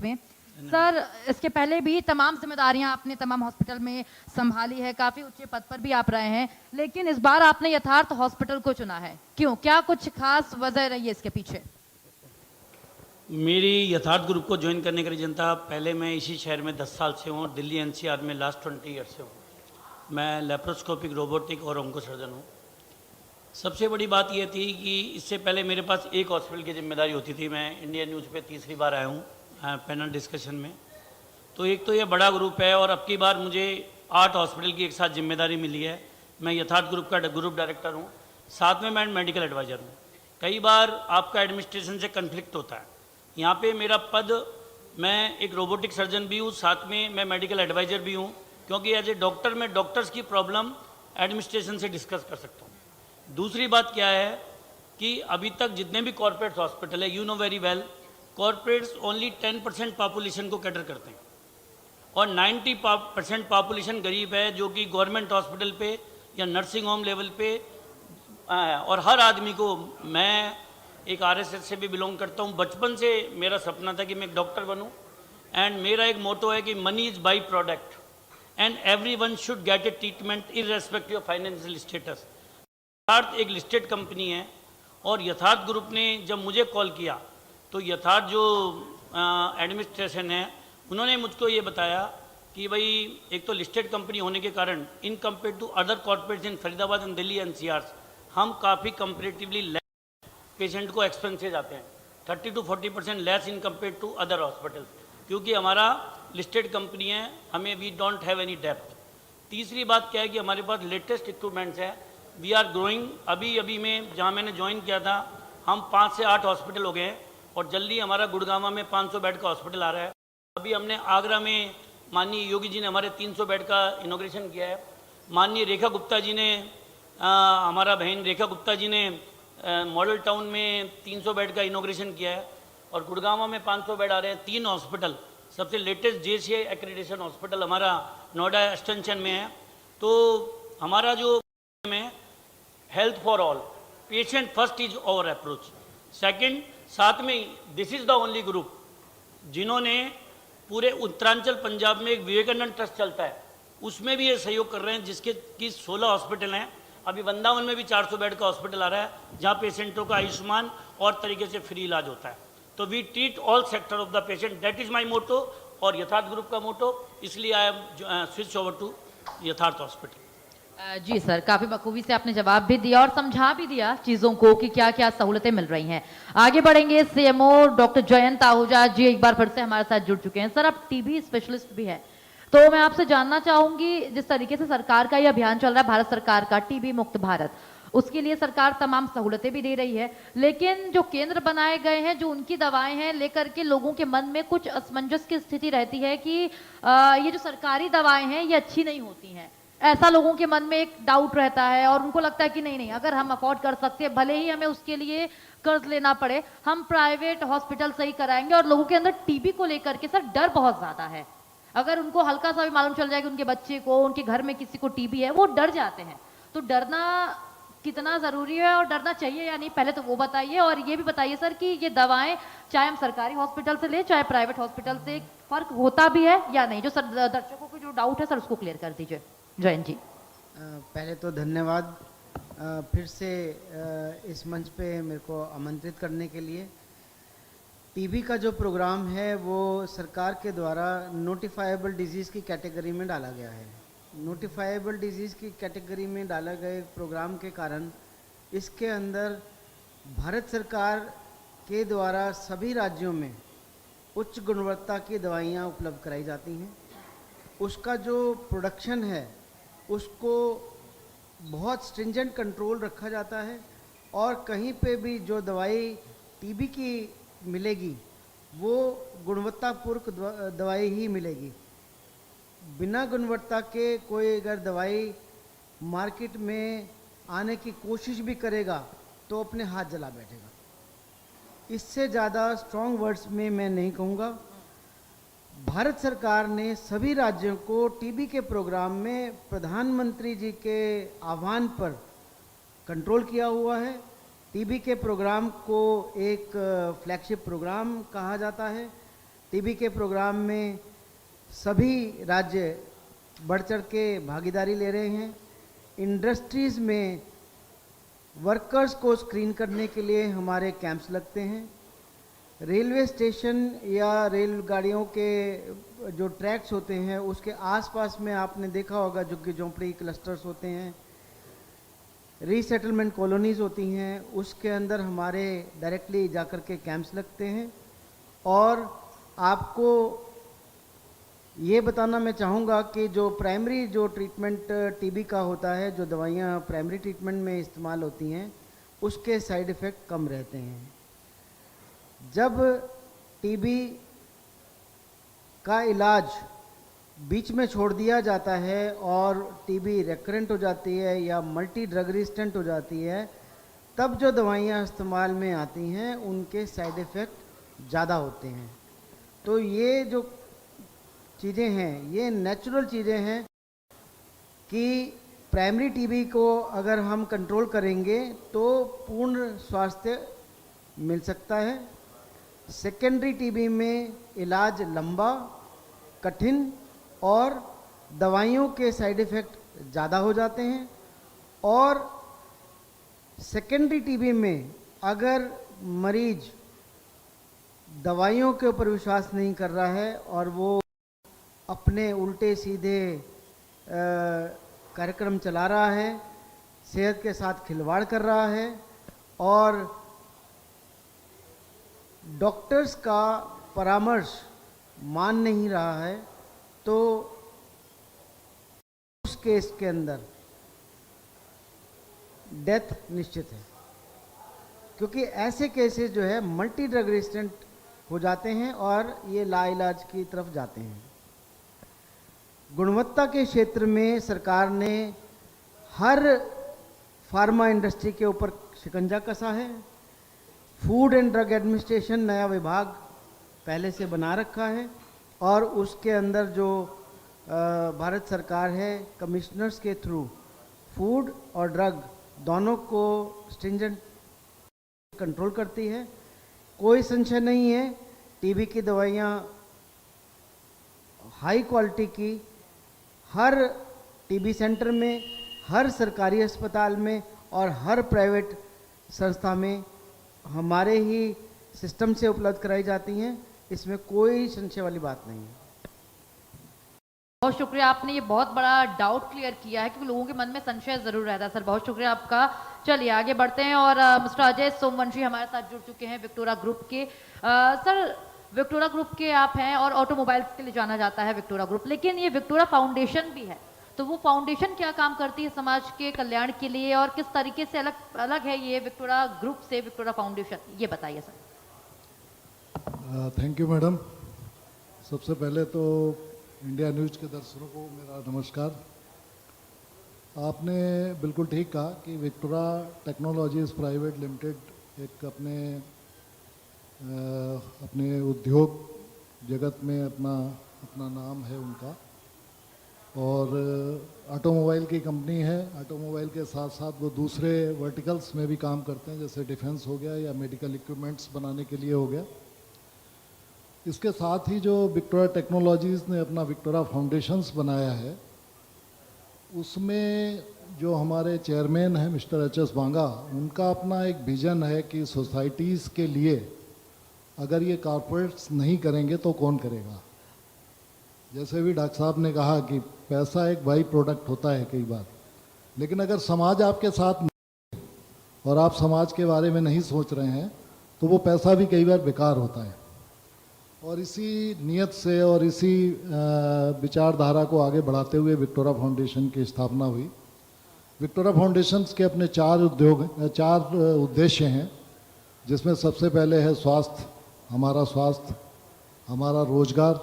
में। सर, इसके पहले भी तमाम जिम्मेदारियां आपने तमाम हॉस्पिटल में संभाली है, काफी ऊंचे पद पर भी आप रहे हैं, लेकिन इस बार आपने यथार्थ हॉस्पिटल को चुना है, क्यों? क्या कुछ खास वजह रही है इसके पीछे? मेरी यथार्थ ग्रुप को ज्वाइन करने के लिए जनता, पहले मैं इसी शहर में 10 साल से हूँ, दिल्ली एनसीआर में लास्ट 20 ईयर से हूँ। मैं लेप्रोस्कोपिक, रोबोटिक और ऑन्को सर्जन हूँ। सबसे बड़ी बात यह थी कि इससे पहले मेरे पास एक हॉस्पिटल की जिम्मेदारी होती थी। मैं इंडिया न्यूज़ पे तीसरी बार आया हूँ पैनल डिस्कशन में। तो एक तो ये बड़ा ग्रुप है और अब की बार मुझे 8 हॉस्पिटल की एक साथ जिम्मेदारी मिली है। मैं यथार्थ ग्रुप का ग्रुप डायरेक्टर हूँ, साथ में मैं मेडिकल एडवाइज़र हूँ। कई बार आपका एडमिनिस्ट्रेशन से कन्फ्लिक्ट होता है। यहाँ पे मेरा पद, मैं एक रोबोटिक सर्जन भी हूँ, साथ में मैं मेडिकल एडवाइज़र भी हूँ, क्योंकि एज ए डॉक्टर मैं डॉक्टर्स की प्रॉब्लम एडमिनिस्ट्रेशन से डिस्कस कर सकता हूँ। दूसरी बात क्या है कि अभी तक जितने भी कॉर्पोरेट हॉस्पिटल है, you know very well, corporates only 10% population को कैटर करते हैं और 90% पॉपुलेशन गरीब है, जो कि गवर्नमेंट हॉस्पिटल पे या नर्सिंग होम लेवल पे और हर आदमी को, मैं एक आरएसएस से भी बिलोंग करता हूँ। बचपन से मेरा सपना था कि मैं एक डॉक्टर बनूँ एंड मेरा एक मोटो है कि money is by product and everyone should get A treatment irrespective of financial status. यथार्थ एक लिस्टेड कंपनी है और यथार्थ ग्रुप ने जब मुझे कॉल किया तो यथार्थ जो एडमिनिस्ट्रेशन है, उन्होंने मुझको ये बताया कि भाई एक तो लिस्टेड कंपनी होने के कारण in compare to other corporates in Faridabad and Delhi NCR हम काफ़ी कंपेरेटिवली पेशेंट को एक्सपेंसेज आते हैं 30 to 40% less in compare to other hospital, क्योंकि हमारा लिस्टेड कंपनी है, हमें we don't have any depth. तीसरी बात क्या है कि हमारे पास लेटेस्ट इक्विपमेंट्स हैं, वी आर ग्रोइंग। अभी में जहाँ मैंने ज्वाइन किया था हम 5 से 8 हॉस्पिटल हो गए हैं और जल्दी हमारा गुड़गांव में 500 बेड का हॉस्पिटल आ रहा है। अभी हमने आगरा में माननीय योगी जी ने हमारे 300 बेड का इनॉग्रेशन किया है। माननीय रेखा गुप्ता जी ने, हमारा बहन रेखा गुप्ता जी ने मॉडल टाउन में 300 बेड का इनॉग्रेशन किया है और गुड़गांव में 500 बेड आ रहे हैं। 3 हॉस्पिटल, सबसे लेटेस्ट जेसीआई एक्रेडिटेशन हॉस्पिटल हमारा नोएडा एक्सटेंशन में है। तो हमारा जो में health for all, patient first is our approach. Second, साथ में this is the only group जिन्होंने पूरे उत्तरांचल पंजाब में एक विवेकानंद ट्रस्ट चलता है, उसमें भी ये सहयोग कर रहे हैं, जिसके कि 16 हॉस्पिटल हैं। अभी वृंदावन में भी 400 बेड का हॉस्पिटल आ रहा है, जहाँ पेशेंटों का आयुष्मान और तरीके से फ्री इलाज होता है। तो we treat all sector of the patient, that is my motto और यथार्थ ग्रुप का मोटो, इसलिए I am switch over to Yatharth hospital. जी सर, काफी बखूबी से आपने जवाब भी दिया और समझा भी दिया चीजों को कि क्या क्या सहूलतें मिल रही हैं। आगे बढ़ेंगे, सीएमओ डॉक्टर जयंत आहूजा जी एक बार फिर से हमारे साथ जुड़ चुके हैं। सर, आप टीबी स्पेशलिस्ट भी हैं, तो मैं आपसे जानना चाहूंगी, जिस तरीके से सरकार का यह अभियान चल रहा है, भारत सरकार का टीबी मुक्त भारत, उसके लिए सरकार तमाम सहूलतें भी दे रही है, लेकिन जो केंद्र बनाए गए हैं, जो उनकी दवाएं हैं, लेकर के लोगों के मन में कुछ असमंजस की स्थिति रहती है कि ये जो सरकारी दवाएं हैं ये अच्छी नहीं होती हैं। ऐसा लोगों के मन में एक डाउट रहता है और उनको लगता है कि नहीं नहीं, अगर हम अफोर्ड कर सकते हैं, भले ही हमें उसके लिए कर्ज लेना पड़े, हम प्राइवेट हॉस्पिटल से ही कराएंगे। और लोगों के अंदर टीबी को लेकर के सर डर बहुत ज्यादा है। अगर उनको हल्का सा भी मालूम चल जाए कि उनके बच्चे को, उनके घर में किसी को टीबी है, वो डर जाते हैं। तो डरना कितना जरूरी है और डरना चाहिए या नहीं, पहले तो वो बताइए। और ये भी बताइए सर कि ये दवाएं चाहे हम सरकारी हॉस्पिटल से ले चाहे प्राइवेट हॉस्पिटल से, फर्क होता भी है या नहीं? जो सर दर्शकों को जो डाउट है सर उसको क्लियर कर दीजिए। जयंत जी, पहले तो धन्यवाद फिर से इस मंच पे मेरे को आमंत्रित करने के लिए। टीबी का जो प्रोग्राम है वो सरकार के द्वारा नोटिफाइबल डिजीज़ की कैटेगरी में डाला गया है। नोटिफाइबल डिजीज़ की कैटेगरी में डाला गए प्रोग्राम के कारण इसके अंदर भारत सरकार के द्वारा सभी राज्यों में उच्च गुणवत्ता की दवाइयाँ उपलब्ध कराई जाती हैं। उसका जो प्रोडक्शन है उसको बहुत स्ट्रिंजेंट कंट्रोल रखा जाता है और कहीं पे भी जो दवाई टीबी की मिलेगी वो गुणवत्तापूर्ण दवाई ही मिलेगी। बिना गुणवत्ता के कोई अगर दवाई मार्केट में आने की कोशिश भी करेगा तो अपने हाथ जला बैठेगा। इससे ज़्यादा स्ट्रॉन्ग वर्ड्स में मैं नहीं कहूँगा। भारत सरकार ने सभी राज्यों को टीबी के प्रोग्राम में प्रधानमंत्री जी के आह्वान पर कंट्रोल किया हुआ है। टीबी के प्रोग्राम को एक फ्लैगशिप प्रोग्राम कहा जाता है। टीबी के प्रोग्राम में सभी राज्य बढ़ चढ़ के भागीदारी ले रहे हैं। इंडस्ट्रीज़ में वर्कर्स को स्क्रीन करने के लिए हमारे कैंप्स लगते हैं। रेलवे स्टेशन या रेलगाड़ियों के जो ट्रैक्स होते हैं उसके आसपास में आपने देखा होगा झुग्गी झोंपड़ी क्लस्टर्स होते हैं, रीसेटलमेंट कॉलोनीज़ होती हैं, उसके अंदर हमारे डायरेक्टली जाकर के कैंप्स लगते हैं। और आपको ये बताना मैं चाहूँगा कि जो प्राइमरी जो ट्रीटमेंट टीबी का होता है, जो दवाइयाँ प्राइमरी ट्रीटमेंट में इस्तेमाल होती हैं, उसके साइड इफ़ेक्ट कम रहते हैं। जब टीबी का इलाज बीच में छोड़ दिया जाता है और टीबी रेकरेंट हो जाती है या मल्टी ड्रग रेजिस्टेंट हो जाती है, तब जो दवाइयाँ इस्तेमाल में आती हैं उनके साइड इफ़ेक्ट ज़्यादा होते हैं। तो ये जो चीज़ें हैं ये नेचुरल चीज़ें हैं कि प्राइमरी टीबी को अगर हम कंट्रोल करेंगे तो पूर्ण स्वास्थ्य मिल सकता है। सेकेंडरी टीबी में इलाज लंबा, कठिन और दवाइयों के साइड इफ़ेक्ट ज़्यादा हो जाते हैं। और सेकेंडरी टीबी में अगर मरीज दवाइयों के ऊपर विश्वास नहीं कर रहा है और वो अपने उल्टे सीधे कार्यक्रम चला रहा है, सेहत के साथ खिलवाड़ कर रहा है और डॉक्टर्स का परामर्श मान नहीं रहा है, तो उस केस के अंदर डेथ निश्चित है। क्योंकि ऐसे केसेस जो है मल्टी ड्रग रेजिस्टेंट हो जाते हैं और ये लाइलाज की तरफ जाते हैं। गुणवत्ता के क्षेत्र में सरकार ने हर फार्मा इंडस्ट्री के ऊपर शिकंजा कसा है। फूड एंड ड्रग एडमिनिस्ट्रेशन नया विभाग पहले से बना रखा है और उसके अंदर जो भारत सरकार है कमिश्नर्स के थ्रू फूड और ड्रग दोनों को स्ट्रिंजेंट कंट्रोल करती है। कोई संशय नहीं है, टीबी की दवाइयाँ हाई क्वालिटी की हर टीबी सेंटर में, हर सरकारी अस्पताल में और हर प्राइवेट संस्था में हमारे ही सिस्टम से उपलब्ध कराई जाती हैं। इसमें कोई संशय वाली बात नहीं है। बहुत शुक्रिया, आपने ये बहुत बड़ा डाउट क्लियर किया है क्योंकि लोगों के मन में संशय जरूर रहता है। सर बहुत शुक्रिया आपका। चलिए आगे बढ़ते हैं और मिस्टर अजय सोमवंशी हमारे साथ जुड़ चुके हैं विक्टोरा ग्रुप के। सर विक्टोरा ग्रुप के आप हैं और ऑटोमोबाइल्स के लिए जाना जाता है विक्टोरा ग्रुप, लेकिन ये विक्टोरा फाउंडेशन भी है, तो वो फाउंडेशन क्या काम करती है समाज के कल्याण के लिए और किस तरीके से अलग है ये विक्टोरा ग्रुप से विक्टोरा फाउंडेशन, ये बताइए सर। Thank you madam. सबसे पहले तो इंडिया न्यूज़ के दर्शकों को मेरा नमस्कार। आपने बिल्कुल ठीक कहा कि विक्टोरा टेक्नोलॉजीज़ प्राइवेट लिमिटेड एक अपने उद्योग जगत में अपना नाम है उनका, और ऑटोमोबाइल की कंपनी है। ऑटोमोबाइल के साथ साथ वो दूसरे वर्टिकल्स में भी काम करते हैं, जैसे डिफेंस हो गया या मेडिकल इक्विपमेंट्स बनाने के लिए हो गया। इसके साथ ही जो विक्टोरा टेक्नोलॉजीज़ ने अपना विक्टोरा फाउंडेशंस बनाया है, उसमें जो हमारे चेयरमैन हैं मिस्टर एच.एस. बांगा, उनका अपना एक विज़न है कि सोसाइटीज़ के लिए अगर ये कॉरपोरेट्स नहीं करेंगे तो कौन करेगा। जैसे भी डॉक्टर साहब ने कहा कि पैसा एक बाई प्रोडक्ट होता है कई बार, लेकिन अगर समाज आपके साथ नहीं और आप समाज के बारे में नहीं सोच रहे हैं तो वो पैसा भी कई बार बेकार होता है। और इसी नियत से और इसी विचारधारा को आगे बढ़ाते हुए विक्टोरा फाउंडेशन की स्थापना हुई। विक्टोरा फाउंडेशंस के अपने चार उद्देश्य हैं, जिसमें सबसे पहले है स्वास्थ्य, हमारा रोजगार,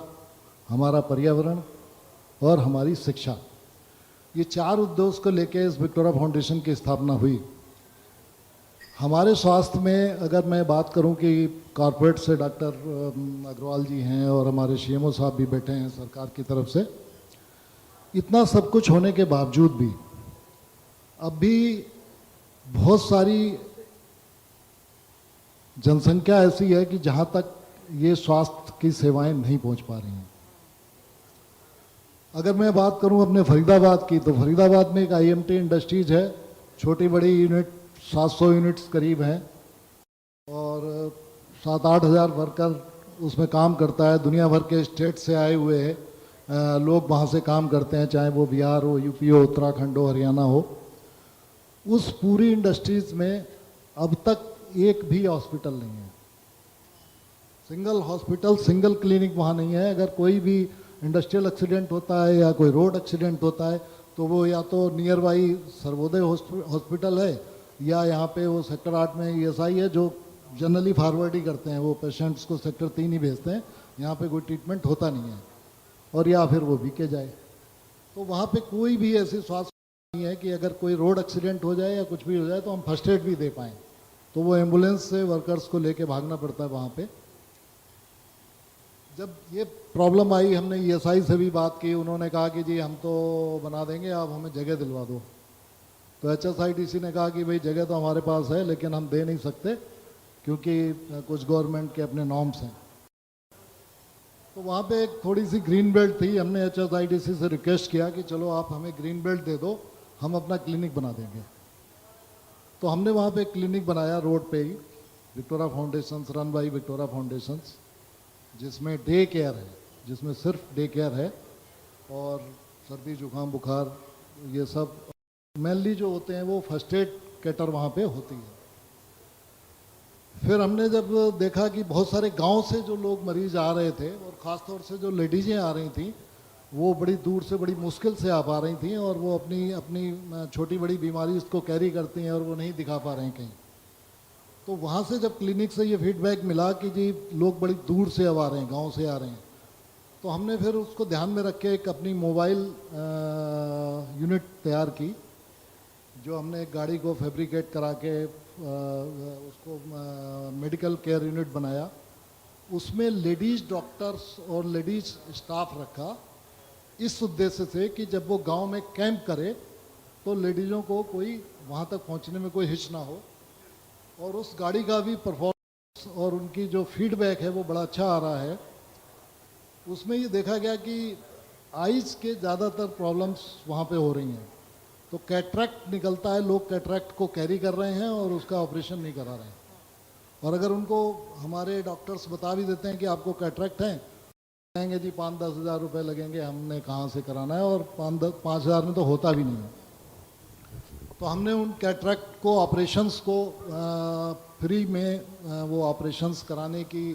हमारा पर्यावरण और हमारी शिक्षा। ये चार उद्देश्य को लेकर इस विक्टोरा फाउंडेशन की स्थापना हुई। हमारे स्वास्थ्य में अगर मैं बात करूं कि कॉरपोरेट से डॉक्टर अग्रवाल जी हैं और हमारे सीएमओ साहब भी बैठे हैं सरकार की तरफ से, इतना सब कुछ होने के बावजूद भी अब भी बहुत सारी जनसंख्या ऐसी है कि जहां तक ये स्वास्थ्य की सेवाएं नहीं पहुंच पा रही हैं। अगर मैं बात करूं अपने फरीदाबाद की, तो फरीदाबाद में एक आईएमटी इंडस्ट्रीज है, छोटी बड़ी यूनिट 700 यूनिट्स करीब हैं और 7-8 हज़ार वर्कर उसमें काम करता है। दुनिया भर के स्टेट से आए हुए हैं लोग वहाँ से काम करते हैं, चाहे वो बिहार हो, यूपी हो, उत्तराखंड हो, हरियाणा हो। उस पूरी इंडस्ट्रीज में अब तक एक भी हॉस्पिटल नहीं है, सिंगल हॉस्पिटल, सिंगल क्लिनिक वहाँ नहीं है। अगर कोई भी इंडस्ट्रियल एक्सीडेंट होता है या कोई रोड एक्सीडेंट होता है तो वो या तो नियर बाई सर्वोदय हॉस्पिटल है या यहाँ पे वो सेक्टर 8 में ईएसआई है, जो जनरली फॉरवर्ड ही करते हैं, वो पेशेंट्स को सेक्टर 3 ही भेजते हैं, यहाँ पे कोई ट्रीटमेंट होता नहीं है, और या फिर वो बीके जाए। तो वहाँ पे कोई भी ऐसी स्वास्थ्य नहीं है कि अगर कोई रोड एक्सीडेंट हो जाए या कुछ भी हो जाए तो हम फर्स्ट एड भी दे पाएँ। तो वो एम्बुलेंस से वर्कर्स को लेके भागना पड़ता है वहाँ पे। जब ये प्रॉब्लम आई, हमने ईएसआई से भी बात की, उन्होंने कहा कि जी हम तो बना देंगे, आप हमें जगह दिलवा दो। तो एचएसआईडीसी ने कहा कि भाई जगह तो हमारे पास है लेकिन हम दे नहीं सकते क्योंकि कुछ गवर्नमेंट के अपने नॉर्म्स हैं। तो वहाँ पे एक थोड़ी सी ग्रीन बेल्ट थी, हमने एचएसआईडीसी से रिक्वेस्ट किया कि चलो आप हमें ग्रीन बेल्ट दे दो, हम अपना क्लिनिक बना देंगे। तो हमने वहाँ पे क्लिनिक बनाया रोड पे ही, Victoria foundations, run by Victoria foundations, जिसमें डे केयर है, जिसमें सिर्फ डे केयर है और सर्दी जुकाम बुखार ये सब मेनली जो होते हैं वो फर्स्ट एड कैटर वहाँ पे होती है। फिर हमने जब देखा कि बहुत सारे गांव से जो लोग मरीज आ रहे थे और ख़ासतौर से जो लेडीज़ें आ रही थी वो बड़ी दूर से बड़ी मुश्किल से आ पा रही थी और वो अपनी अपनी छोटी बड़ी बीमारी उसको कैरी करती हैं और वो नहीं दिखा पा रहे हैं कहीं। तो वहाँ से जब क्लिनिक से ये फीडबैक मिला कि जी लोग बड़ी दूर से अब आ रहे हैं, गांव से आ रहे हैं, तो हमने फिर उसको ध्यान में रख के एक अपनी मोबाइल यूनिट तैयार की, जो हमने एक गाड़ी को फैब्रिकेट करा के उसको मेडिकल केयर यूनिट बनाया। उसमें लेडीज़ डॉक्टर्स और लेडीज़ स्टाफ रखा इस उद्देश्य से कि जब वो गांव में कैंप करे तो लेडीज़ों को कोई वहाँ तक पहुँचने में कोई हिच ना हो। और उस गाड़ी का भी परफॉर्मेंस और उनकी जो फीडबैक है वो बड़ा अच्छा आ रहा है। उसमें ये देखा गया कि आइज़ के ज़्यादातर प्रॉब्लम्स वहाँ पे हो रही हैं। तो कैटरैक्ट निकलता है, लोग कैटरैक्ट को कैरी कर रहे हैं और उसका ऑपरेशन नहीं करा रहे हैं। और अगर उनको हमारे डॉक्टर्स बता भी देते हैं कि आपको कैटरैक्ट है, कहेंगे जी 5-10 हज़ार रुपये लगेंगे, हमने कहाँ से कराना है, और 5 हज़ार में तो होता भी नहीं है। तो हमने उन कैटरैक्ट को ऑपरेशंस को फ्री में वो ऑपरेशंस कराने की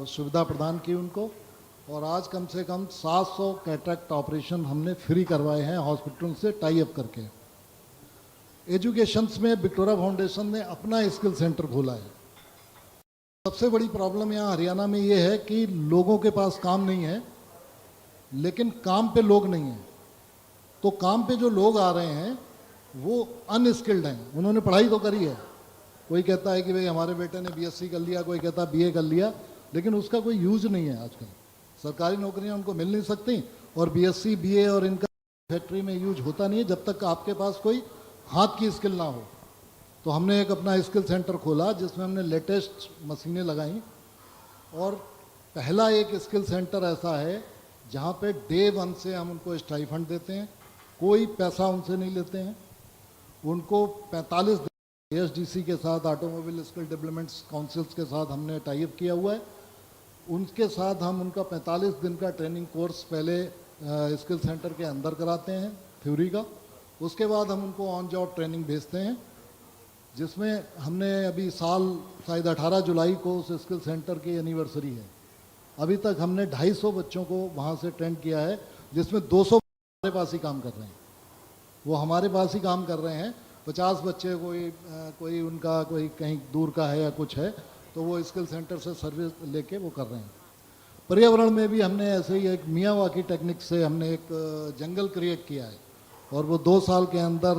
सुविधा प्रदान की उनको, और आज कम से कम 700 कैटरैक्ट ऑपरेशन हमने फ्री करवाए हैं हॉस्पिटल से टाई अप करके। एजुकेशंस में विक्टोरिया फाउंडेशन ने अपना स्किल सेंटर खोला है। सबसे बड़ी प्रॉब्लम यहाँ हरियाणा में ये है कि लोगों के पास काम नहीं है लेकिन काम पे लोग नहीं हैं। तो काम पे जो लोग आ रहे हैं वो अनस्किल्ड हैं, उन्होंने पढ़ाई तो करी है, कोई कहता है कि भाई हमारे बेटे ने बीएससी कर लिया, कोई कहता है बीए कर लिया, लेकिन उसका कोई यूज नहीं है। आजकल सरकारी नौकरियां उनको मिल नहीं सकती और बीएससी बीए और इनका फैक्ट्री में यूज होता नहीं है जब तक आपके पास कोई हाथ की स्किल ना हो। तो हमने एक अपना स्किल सेंटर खोला जिसमें हमने लेटेस्ट मशीनें लगाई, और पहला एक स्किल सेंटर ऐसा है जहाँ पे डे 1 से हम उनको स्टाइफंड देते हैं, कोई पैसा उनसे नहीं लेते हैं। उनको 45 दिन एएसडीसी के साथ, ऑटोमोबाइल स्किल डेवलपमेंट्स काउंसिल्स के साथ हमने टाई अप किया हुआ है। उनके साथ हम उनका 45 दिन का ट्रेनिंग कोर्स पहले स्किल सेंटर के अंदर कराते हैं थ्योरी का, उसके बाद हम उनको ऑन जॉब ट्रेनिंग भेजते हैं, जिसमें हमने अभी साल शायद 18 जुलाई को उस स्किल सेंटर की एनिवर्सरी है। अभी तक हमने 250 बच्चों को वहाँ से ट्रेन किया है, जिसमें 200 हमारे पास ही काम कर रहे हैं, वो हमारे पास ही काम कर रहे हैं। 50 बच्चे कोई उनका कोई कहीं दूर का है या कुछ है तो वो स्किल सेंटर से सर्विस लेके वो कर रहे हैं। पर्यावरण में भी हमने ऐसे ही एक मियावाकी टेक्निक से हमने एक जंगल क्रिएट किया है, और वो 2 साल के अंदर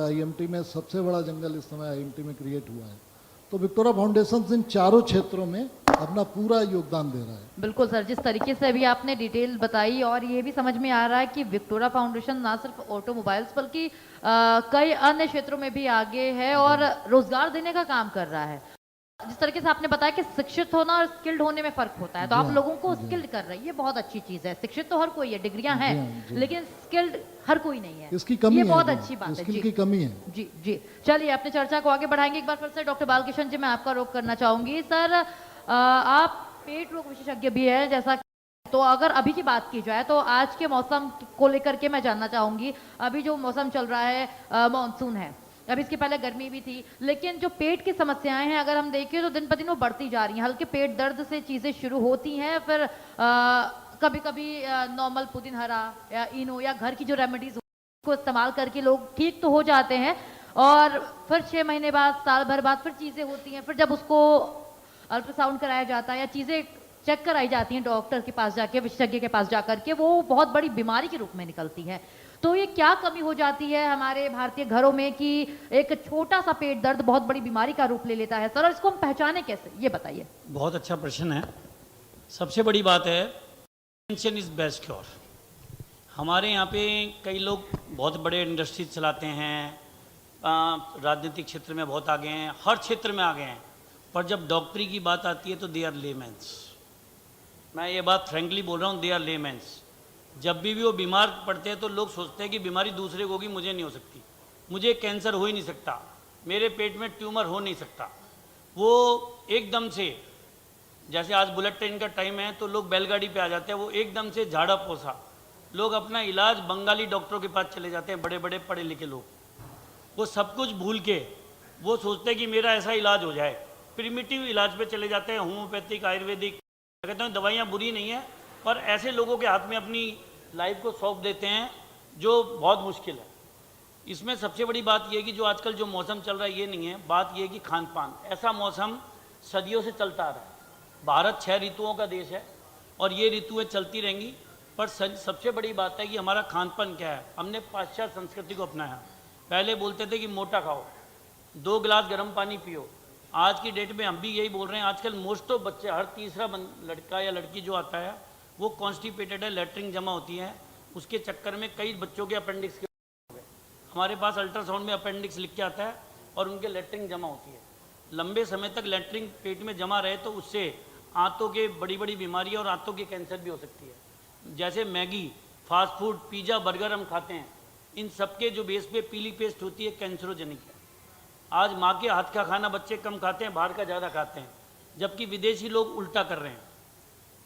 आईएमटी में सबसे बड़ा जंगल इस समय आईएमटी में क्रिएट हुआ है। तो विक्टोरिया फाउंडेशन इन चारों क्षेत्रों में अपना पूरा योगदान दे रहा है। बिल्कुल सर, जिस तरीके से अभी आपने डिटेल बताई और ये भी समझ में आ रहा है कि विक्टोरिया फाउंडेशन ना सिर्फ ऑटोमोबाइल्स बल्कि कई अन्य क्षेत्रों में भी आगे है और रोजगार देने का काम कर रहा है। जिस तरीके से आपने बताया कि शिक्षित होना और स्किल्ड होने में फर्क होता है, तो जी आप हाँ, लोगों को जी। स्किल्ड कर रहे हैं, ये बहुत अच्छी चीज है। शिक्षित तो हर कोई है, डिग्रियां जी हैं, हाँ, जी। लेकिन स्किल्ड हर कोई नहीं है। इसकी कमी ये है बहुत अभी, अच्छी बात है। स्किल जी की कमी है। जी जी, चलिए अपनी चर्चा को आगे बढ़ाएंगे। एक बार फिर से डॉक्टर बालकिशन जी, मैं आपका रोक करना चाहूंगी। सर, आप पेट रोग विशेषज्ञ भी हैं, जैसा तो अगर अभी की बात की जाए तो आज के मौसम को लेकर के मैं जानना चाहूंगी। अभी जो मौसम चल रहा है मानसून है, अभी इसके पहले गर्मी भी थी, लेकिन जो पेट की समस्याएं हैं अगर हम देखें तो दिन ब दिन वो बढ़ती जा रही हैं। हल्के पेट दर्द से चीज़ें शुरू होती हैं, फिर कभी कभी नॉर्मल पुदीन हरा या इनो या घर की जो रेमेडीज को इस्तेमाल करके लोग ठीक तो हो जाते हैं, और फिर 6 महीने बाद, साल भर बाद फिर चीज़ें होती हैं। फिर जब उसको अल्ट्रासाउंड कराया जाता है या चीज़ें चेक कराई जाती हैं डॉक्टर के पास जाके, विशेषज्ञ के पास जाकर के, वो बहुत बड़ी बीमारी के रूप में निकलती है। तो ये क्या कमी हो जाती है हमारे भारतीय घरों में कि एक छोटा सा पेट दर्द बहुत बड़ी बीमारी का रूप ले लेता है सर, और इसको हम पहचाने कैसे, ये बताइए। बहुत अच्छा प्रश्न है। सबसे बड़ी बात है, प्रिवेंशन इज बेस्ट क्योर। हमारे यहाँ पे कई लोग बहुत बड़े इंडस्ट्रीज चलाते हैं, राजनीतिक क्षेत्र में बहुत आगे हैं, हर क्षेत्र में आगे हैं, पर जब डॉक्टरी की बात आती है तो दे आर लेमेंस। मैं ये बात फ्रेंकली बोल रहा हूँ, दे आर लेमेंस। जब भी वो बीमार पड़ते हैं तो लोग सोचते हैं कि बीमारी दूसरे को होगी, मुझे नहीं हो सकती, मुझे कैंसर हो ही नहीं सकता, मेरे पेट में ट्यूमर हो नहीं सकता। वो एकदम से, जैसे आज बुलेट ट्रेन का टाइम है तो लोग बैलगाड़ी पे आ जाते हैं, वो एकदम से झाड़ा पोसा लोग अपना इलाज बंगाली डॉक्टरों के पास चले जाते हैं, बड़े बड़े पढ़े लिखे लोग। वो सब कुछ भूल के वो सोचते हैं कि मेरा ऐसा इलाज हो जाए, प्रिमिटिव इलाज पे चले जाते हैं, होम्योपैथिक, आयुर्वेदिक। कहते हैं दवाइयाँ बुरी नहीं है, पर ऐसे लोगों के हाथ में अपनी लाइफ को सौंप देते हैं जो बहुत मुश्किल है। इसमें सबसे बड़ी बात यह है कि जो आजकल जो मौसम चल रहा है ये नहीं है, बात यह है कि खान पान। ऐसा मौसम सदियों से चलता आ रहा है। भारत 6 ऋतुओं का देश है और ये ऋतुएं चलती रहेंगी, पर सबसे बड़ी बात है कि हमारा खान पान क्या है। हमने पाश्चात्य संस्कृति को अपनाया। पहले बोलते थे कि मोटा खाओ, 2 गिलास गर्म पानी पियो। आज की डेट में हम भी यही बोल रहे हैं। आजकल मोस्ट ऑफ बच्चे, हर तीसरा लड़का या लड़की जो आता है वो कॉन्स्टिपेटेड है, लैट्रिन जमा होती है, उसके चक्कर में कई बच्चों के अपेंडिक्स के हो गए। हमारे पास अल्ट्रासाउंड में अपेंडिक्स लिख के आता है और उनके लैट्रिन जमा होती है। लंबे समय तक लैट्रिन पेट में जमा रहे तो उससे आंतों के बड़ी बड़ी बीमारियाँ और आंतों की कैंसर भी हो सकती है। जैसे Maggi, fast food, pizza, burger हम खाते हैं, इन सबके जो बेस पे पीली पेस्ट होती है कैंसरोजेनिक है। आज माँ के हाथ का खाना बच्चे कम खाते हैं, बाहर का ज़्यादा खाते हैं, जबकि विदेशी लोग उल्टा कर रहे हैं।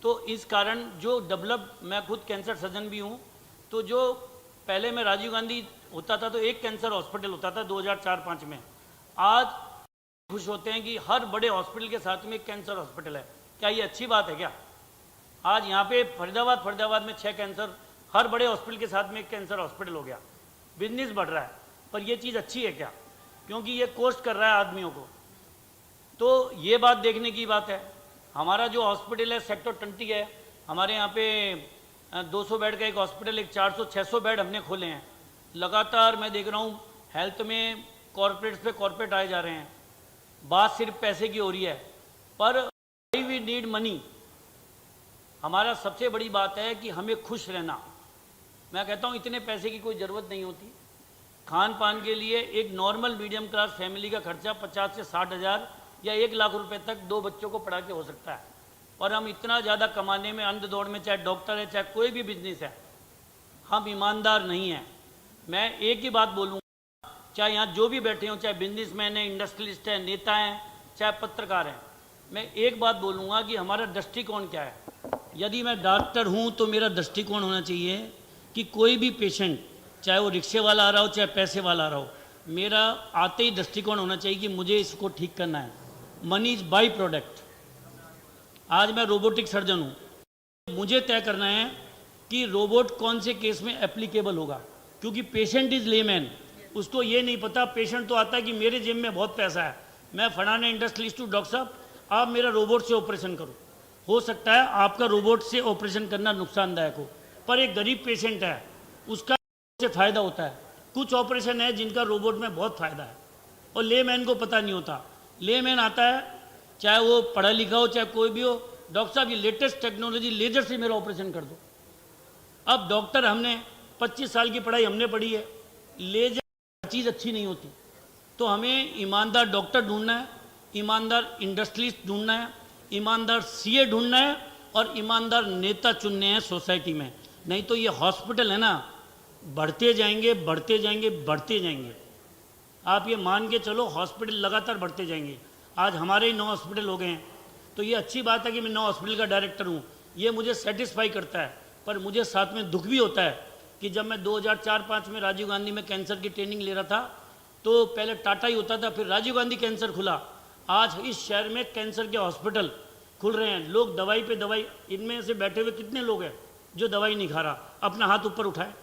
तो इस कारण जो डेवलप, मैं खुद कैंसर सर्जन भी हूँ, तो जो पहले में राजीव गांधी होता था तो एक कैंसर हॉस्पिटल होता था 2004-05 में, आज खुश होते हैं कि हर बड़े हॉस्पिटल के साथ में एक कैंसर हॉस्पिटल है। क्या ये अच्छी बात है क्या? आज यहाँ पे फरीदाबाद में 6 कैंसर, हर बड़े हॉस्पिटल के साथ में एक कैंसर हॉस्पिटल हो गया। बिजनेस बढ़ रहा है, पर ये चीज़ अच्छी है क्या? क्योंकि ये कॉस्ट कर रहा है आदमियों को। तो ये बात देखने की बात है। हमारा जो हॉस्पिटल है सेक्टर 20 है, हमारे यहाँ पे 200 बेड का एक हॉस्पिटल, एक 400-600 बेड हमने खोले हैं। लगातार मैं देख रहा हूँ हेल्थ में कॉरपोरेट्स पे कॉरपोरेट आए जा रहे हैं। बात सिर्फ पैसे की हो रही है, पर वी नीड मनी। हमारा सबसे बड़ी बात है कि हमें खुश रहना। मैं कहता हूँ इतने पैसे की कोई ज़रूरत नहीं होती। खान पान के लिए एक नॉर्मल मीडियम क्लास फैमिली का खर्चा 50 से 60 हज़ार या 1 लाख रुपए तक 2 बच्चों को पढ़ा के हो सकता है। और हम इतना ज़्यादा कमाने में अंध दौड़ में, चाहे डॉक्टर है चाहे कोई भी बिजनेस है, हम ईमानदार नहीं हैं। मैं एक ही बात बोलूँगा, चाहे यहाँ जो भी बैठे हों, चाहे बिजनेसमैन है, इंडस्ट्रियलिस्ट है, नेता हैं, चाहे पत्रकार हैं, मैं एक बात बोलूँगा कि हमारा दृष्टिकोण क्या है। यदि मैं डॉक्टर हूँ तो मेरा दृष्टिकोण होना चाहिए कि कोई भी पेशेंट, चाहे वो रिक्शे वाला आ रहा हो चाहे पैसे वाला आ रहा हो, मेरा आते ही दृष्टिकोण होना चाहिए कि मुझे इसको ठीक करना है। Money is by product. आज मैं रोबोटिक सर्जन हूँ, मुझे तय करना है कि रोबोट कौन से केस में एप्लीकेबल होगा, क्योंकि पेशेंट इज लेमैन। उसको ये नहीं पता, पेशेंट तो आता है कि मेरे जेब में बहुत पैसा है, मैं फलाने इंडस्ट्रियलिस्ट हूँ, डॉक्टर साहब आप मेरा रोबोट से ऑपरेशन करो। हो सकता है आपका रोबोट से ऑपरेशन करना नुकसानदायक हो, पर एक गरीब पेशेंट है उसका से फ़ायदा होता है। कुछ ऑपरेशन है जिनका रोबोट में बहुत फ़ायदा है और लेमैन को पता नहीं होता। लेमैन आता है, चाहे वो पढ़ा लिखा हो चाहे कोई भी हो, डॉक्टर साहब ये लेटेस्ट टेक्नोलॉजी, लेजर से मेरा ऑपरेशन कर दो। अब डॉक्टर, हमने 25 साल की पढ़ाई हमने पढ़ी है, लेजर चीज़ अच्छी नहीं होती। तो हमें ईमानदार डॉक्टर ढूंढना है ईमानदार इंडस्ट्रियलिस्ट ढूंढना है, ईमानदार सीए ढूंढना है और ईमानदार नेता चुनने हैं सोसाइटी में। नहीं तो ये हॉस्पिटल है ना, बढ़ते जाएंगे बढ़ते जाएंगे बढ़ते जाएंगे। आप ये मान के चलो हॉस्पिटल लगातार बढ़ते जाएंगे। आज हमारे ही 9 हॉस्पिटल हो गए हैं, तो ये अच्छी बात है कि मैं 9 हॉस्पिटल का डायरेक्टर हूँ, ये मुझे सेटिस्फाई करता है। पर मुझे साथ में दुख भी होता है कि जब मैं 2004-05 में राजीव गांधी में कैंसर की ट्रेनिंग ले रहा था, तो पहले टाटा ही होता था, फिर राजीव गांधी कैंसर खुला। आज इस शहर में कैंसर के हॉस्पिटल खुल रहे हैं, लोग दवाई पे दवाई। इनमें से बैठे हुए कितने लोग हैं जो दवाई नहीं खा रहा? अपना हाथ ऊपर उठाए।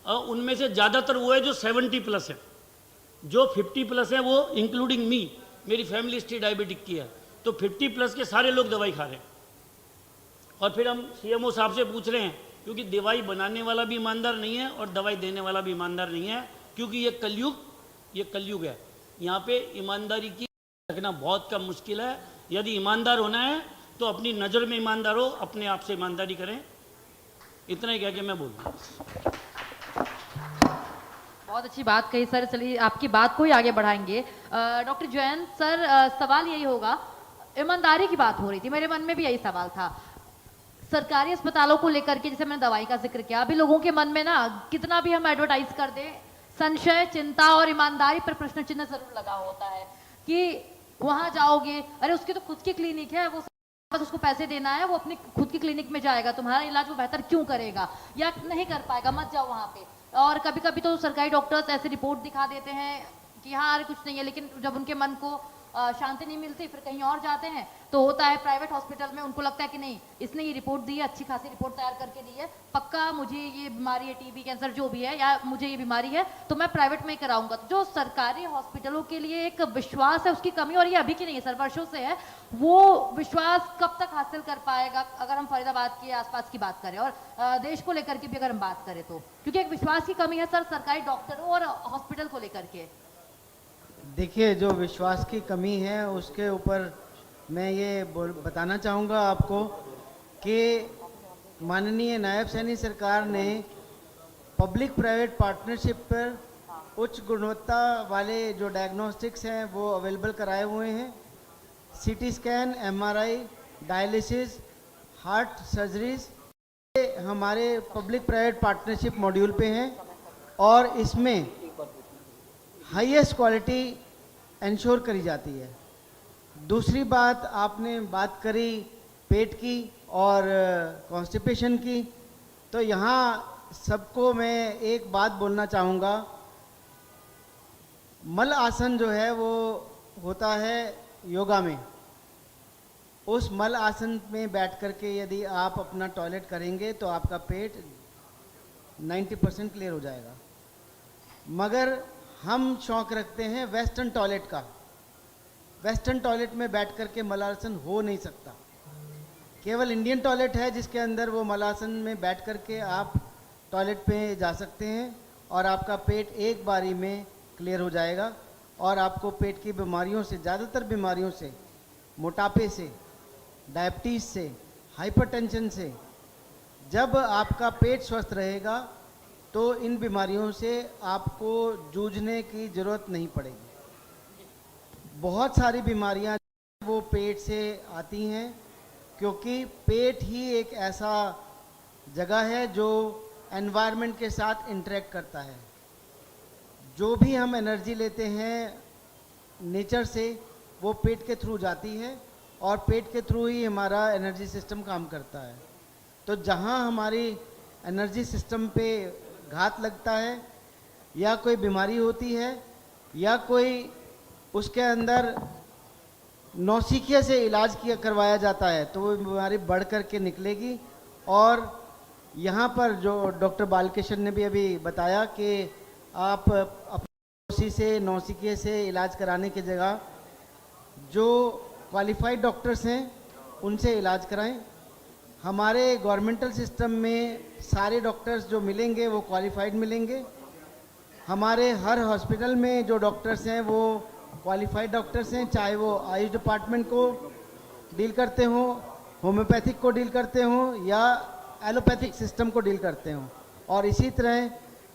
और उनमें से ज़्यादातर वो है जो 70+ है, जो 50+ है वो इंक्लूडिंग मी, मेरी फैमिली हिस्ट्री डायबिटिक की है, तो 50+ के सारे लोग दवाई खा रहे हैं। और फिर हम सीएमओ साहब से पूछ रहे हैं, क्योंकि दवाई बनाने वाला भी ईमानदार नहीं है और दवाई देने वाला भी ईमानदार नहीं है, क्योंकि ये कलयुग है। यहाँ पे ईमानदारी की रखना बहुत कम मुश्किल है। यदि ईमानदार होना है तो अपनी नज़र में ईमानदार हो, अपने आप से ईमानदारी करें। इतना ही कह के मैं बोल रहा हूँ। बहुत अच्छी बात कही सर। चलिए आपकी बात को ही आगे बढ़ाएंगे। डॉक्टर जयंत सर, सवाल यही होगा, ईमानदारी की बात हो रही थी, मेरे मन में भी यही सवाल था। सरकारी अस्पतालों को लेकर के, जैसे मैंने दवाई का जिक्र किया, अभी लोगों के मन में ना कितना भी हम एडवर्टाइज कर दें, संशय, चिंता और ईमानदारी पर प्रश्न चिन्ह जरूर लगा होता है कि वहां जाओगे, अरे उसकी तो खुद की क्लिनिक है, वो बस उसको पैसे देना है, वो अपनी खुद की क्लिनिक में जाएगा, तुम्हारा इलाज वो बेहतर क्यों करेगा या नहीं कर पाएगा, मत जाओ वहां पे। और कभी कभी तो सरकारी डॉक्टर्स ऐसे रिपोर्ट दिखा देते हैं कि हाँ अरे कुछ नहीं है, लेकिन जब उनके मन को शांति नहीं मिलती फिर कहीं और जाते हैं। तो होता है प्राइवेट हॉस्पिटल में, उनको लगता है कि नहीं इसने ये रिपोर्ट दी है, अच्छी खासी रिपोर्ट तैयार करके दी है, पक्का मुझे ये बीमारी है, टीबी, कैंसर जो भी है, या मुझे ये बीमारी है, तो मैं प्राइवेट में ही कराऊंगा। तो जो सरकारी हॉस्पिटलों के लिए एक विश्वास है उसकी कमी, और ये अभी की नहीं है सर, वर्षों से है, वो विश्वास कब तक हासिल कर पाएगा? अगर हम फरीदाबाद के आसपास की बात करें और देश को लेकर के भी अगर हम बात करें, तो क्योंकि एक विश्वास की कमी है सर सरकारी डॉक्टरों और हॉस्पिटल को लेकर के। देखिए, जो विश्वास की कमी है उसके ऊपर मैं ये बताना चाहूँगा आपको कि माननीय नायब सैनी सरकार ने पब्लिक प्राइवेट पार्टनरशिप पर उच्च गुणवत्ता वाले जो डायग्नोस्टिक्स हैं वो अवेलेबल कराए हुए हैं। CT scan, MRI, dialysis, heart surgeries हमारे पब्लिक प्राइवेट पार्टनरशिप मॉड्यूल पे हैं और इसमें हाईएस्ट क्वालिटी इंश्योर करी जाती है। दूसरी बात, आपने बात करी पेट की और कॉन्स्टिपेशन की, तो यहाँ सबको मैं एक बात बोलना चाहूँगा, मल आसन जो है वो होता है योगा में। उस मल आसन में बैठ करके यदि आप अपना टॉयलेट करेंगे तो आपका पेट 90% क्लियर हो जाएगा। मगर हम शौक रखते हैं वेस्टर्न टॉयलेट का। वेस्टर्न टॉयलेट में बैठ करके मलासन हो नहीं सकता। केवल इंडियन टॉयलेट है जिसके अंदर वो मलासन में बैठ करके आप टॉयलेट पे जा सकते हैं और आपका पेट एक बारी में क्लियर हो जाएगा और आपको पेट की बीमारियों से, ज़्यादातर बीमारियों से, मोटापे से, डायबिटीज़ से, हाइपरटेंशन से, जब आपका पेट स्वस्थ रहेगा तो इन बीमारियों से आपको जूझने की ज़रूरत नहीं पड़ेगी। बहुत सारी बीमारियां वो पेट से आती हैं क्योंकि पेट ही एक ऐसा जगह है जो एनवायरनमेंट के साथ इंटरेक्ट करता है। जो भी हम एनर्जी लेते हैं नेचर से वो पेट के थ्रू जाती है और पेट के थ्रू ही हमारा एनर्जी सिस्टम काम करता है। तो जहाँ हमारी एनर्जी सिस्टम पे घात लगता है या कोई बीमारी होती है या कोई उसके अंदर नौसिखिया से इलाज किया करवाया जाता है तो वो बीमारी बढ़ कर के निकलेगी। और यहाँ पर जो डॉक्टर बालकृष्ण ने भी अभी बताया कि आप अपनी से नौसिखिया से इलाज कराने की जगह जो क्वालिफाइड डॉक्टर्स हैं उनसे इलाज कराएं। हमारे गवर्नमेंटल सिस्टम में सारे डॉक्टर्स जो मिलेंगे वो क्वालिफाइड मिलेंगे। हमारे हर हॉस्पिटल में जो डॉक्टर्स हैं वो क्वालिफाइड डॉक्टर्स हैं, चाहे वो आयुष डिपार्टमेंट को डील करते हों, होम्योपैथिक को डील करते हों या एलोपैथिक सिस्टम को डील करते हों। और इसी तरह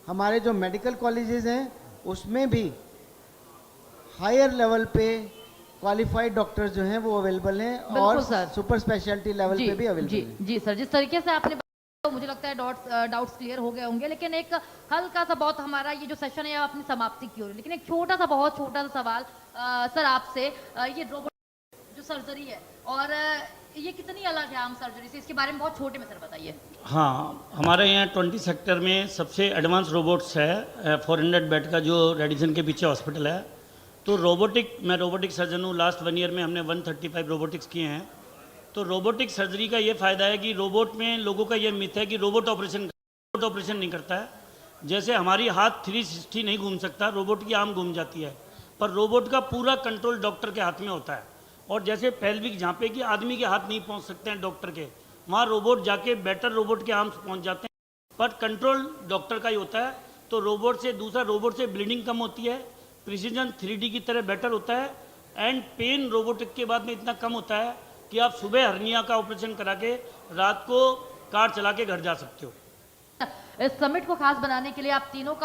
हमारे जो मेडिकल कॉलेजेस हैं उसमें भी हायर लेवल पे क्वालिफाइड डॉक्टर जो हैं वो अवेलेबल हैं बिल्कुल और सर। सुपर स्पेशलिटी लेवल जी पे भी अवेलेबल जी हैं। जी सर, जिस तरीके से आपने बताया, तो मुझे लगता है डाउट्स क्लियर हो गए होंगे, लेकिन एक हल्का सा बहुत हमारा ये जो सेशन है अपनी समाप्ति की ओर है। लेकिन एक छोटा सा, बहुत छोटा सा सवाल सर आपसे, ये रोबोट जो सर्जरी है और ये कितनी अलग है आम सर्जरी से, इसके बारे में बहुत छोटे में सर बताइए। हाँ, हमारे यहाँ 20 सेक्टर में सबसे एडवांस रोबोट्स है, 400 बेड का जो रेडिसन के पीछे हॉस्पिटल है। तो मैं रोबोटिक सर्जन हूँ। लास्ट 1 ईयर में हमने 135 रोबोटिक्स किए हैं। तो रोबोटिक सर्जरी का ये फ़ायदा है कि रोबोट में लोगों का ये मिथ है कि रोबोट ऑपरेशन नहीं करता है। जैसे हमारी हाथ 360 नहीं घूम सकता, रोबोट की आर्म घूम जाती है, पर रोबोट का पूरा कंट्रोल डॉक्टर के हाथ में होता है। और जैसे पेल्विक जहाँ पे कि आदमी के हाथ नहीं पहुँच सकते हैं डॉक्टर के, वहाँ रोबोट जाके बेटर रोबोट के आर्म्स पहुँच जाते हैं, पर कंट्रोल डॉक्टर का ही होता है। तो रोबोट से ब्लीडिंग कम होती है, प्रिसीजन 3D की तरह बेटर होता है, एंड पेन रोबोटिक के बाद में इतना कम होता है कि आप सुबह हर्निया का ऑपरेशन करा के रात को कार चला के घर जा सकते हो। इस समिट को खास बनाने के लिए आप तीनों का